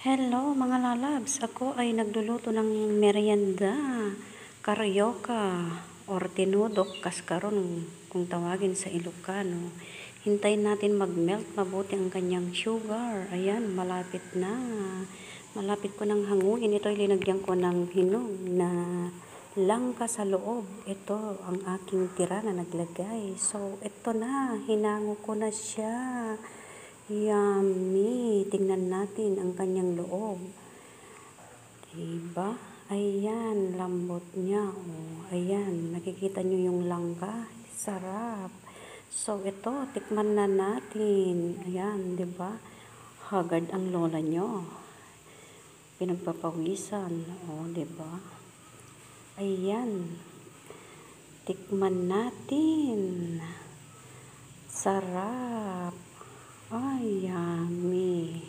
Hello mga lalabs, ako ay nagluluto ng merienda, karyoka, or tinudok kaskaron kung tawagin sa Ilocano. Hintayin natin mag-melt mabuti ang kanyang sugar. Ayan, malapit na. Malapit ko nang hanguin. Ito ay linagyan ko ng hinog na langka sa loob. Ito ang aking tira na naglagay. So, ito na. Hinango ko na siya. Yummy! Tingnan natin ang kanyang loob. Diba? Ayan, lambot niya. Oh, ayan, nakikita nyo yung langka. Sarap. So, ito, tikman na natin. Ayan, diba? Hagad ang lola nyo. Pinagpapawisan. Oh, diba? Ayan. Tikman natin. Sarap. Ay, yummy.